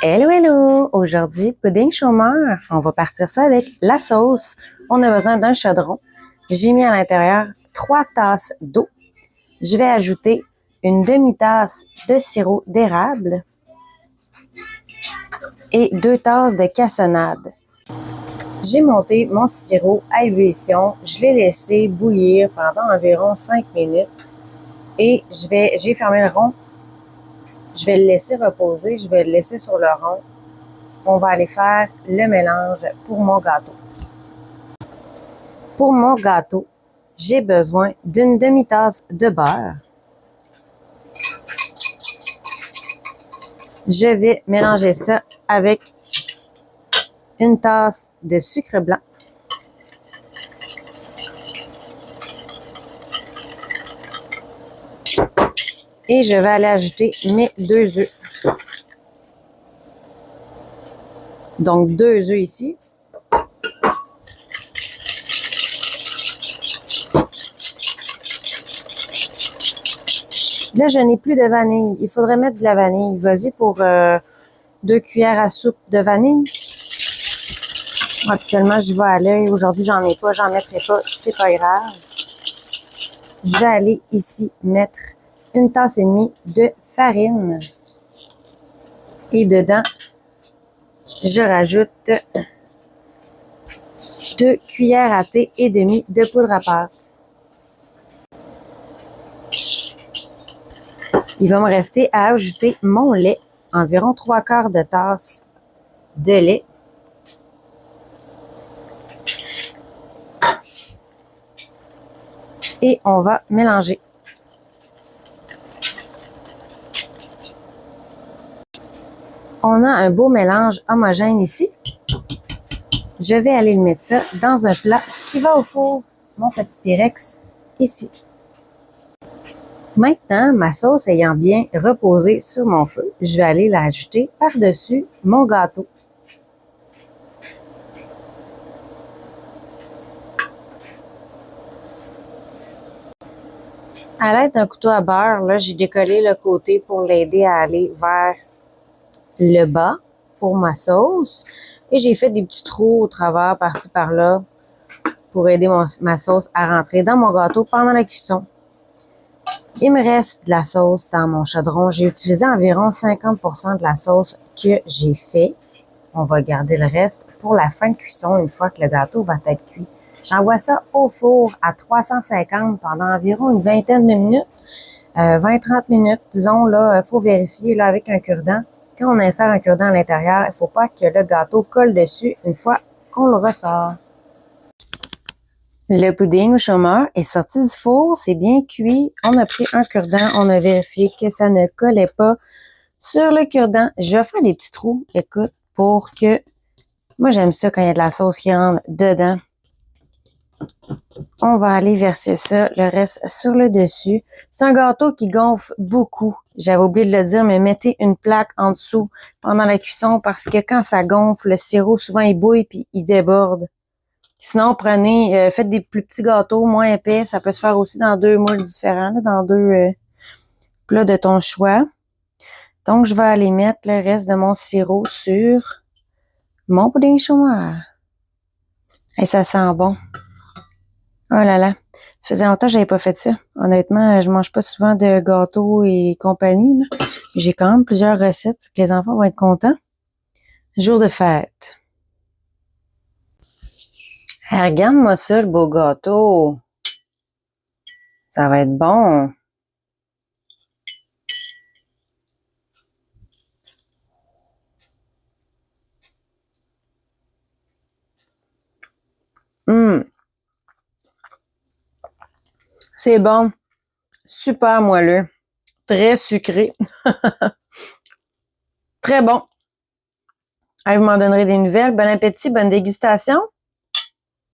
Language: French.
Hello, hello! Aujourd'hui, pudding chômeur. On va partir ça avec la sauce. On a besoin d'un chaudron. J'ai mis à l'intérieur 3 tasses d'eau. Je vais ajouter une demi-tasse de sirop d'érable et 2 tasses de cassonade. J'ai monté mon sirop à ébullition. Je l'ai laissé bouillir pendant environ 5 minutes et j'ai fermé le rond. Je vais le laisser reposer. Je vais le laisser sur le rond. On va aller faire le mélange pour mon gâteau. Pour mon gâteau, j'ai besoin d'une demi-tasse de beurre. Je vais mélanger ça avec une tasse de sucre blanc. Et je vais aller ajouter mes 2 œufs. Donc 2 œufs ici. Là, je n'ai plus de vanille. Il faudrait mettre de la vanille. Vas-y pour 2 cuillères à soupe de vanille. Actuellement, je vais à l'œil. Aujourd'hui, j'en ai pas. J'en mettrai pas. C'est pas grave. Je vais aller ici mettre une tasse et demie de farine. Et dedans, je rajoute 2 cuillères à thé et demie de poudre à pâte. Il va me rester à ajouter mon lait, environ 3/4 de tasse de lait. Et on va mélanger. On a un beau mélange homogène ici. Je vais aller le mettre ça dans un plat qui va au four. Mon petit Pyrex ici. Maintenant, ma sauce ayant bien reposé sur mon feu, je vais aller l'ajouter par-dessus mon gâteau. À l'aide d'un couteau à beurre, là, j'ai décollé le côté pour l'aider à aller vers le bas pour ma sauce. Et j'ai fait des petits trous au travers par-ci par-là pour aider ma sauce à rentrer dans mon gâteau pendant la cuisson. Il me reste de la sauce dans mon chaudron. J'ai utilisé environ 50% de la sauce que j'ai fait. On va garder le reste pour la fin de cuisson une fois que le gâteau va être cuit. J'envoie ça au four à 350 pendant environ une vingtaine de minutes. 20-30 minutes, disons, là, faut vérifier là, avec un cure-dent. Quand on insère un cure-dent à l'intérieur, il ne faut pas que le gâteau colle dessus une fois qu'on le ressort. Le pudding au chômeur est sorti du four, c'est bien cuit. On a pris un cure-dent, on a vérifié que ça ne collait pas sur le cure-dent. Je vais faire des petits trous, écoute, pour que... Moi, j'aime ça quand il y a de la sauce qui rentre dedans. On va aller verser ça, le reste sur le dessus. C'est un gâteau qui gonfle beaucoup. J'avais oublié de le dire, mais mettez une plaque en dessous pendant la cuisson parce que quand ça gonfle, le sirop, souvent, il bouille puis il déborde. Sinon, faites des plus petits gâteaux, moins épais. Ça peut se faire aussi dans 2 moules différents, là, dans 2 plats de ton choix. Donc, je vais aller mettre le reste de mon sirop sur mon pudding chômeur. Et ça sent bon. Oh là là. Ça faisait longtemps que j'avais pas fait ça. Honnêtement, je mange pas souvent de gâteaux et compagnie, là. J'ai quand même plusieurs recettes. Que les enfants vont être contents. Jour de fête. Hey, regarde-moi ça, le beau gâteau. Ça va être bon. C'est bon. Super moelleux. Très sucré. Très bon. Allez, vous m'en donnerez des nouvelles. Bon appétit, bonne dégustation.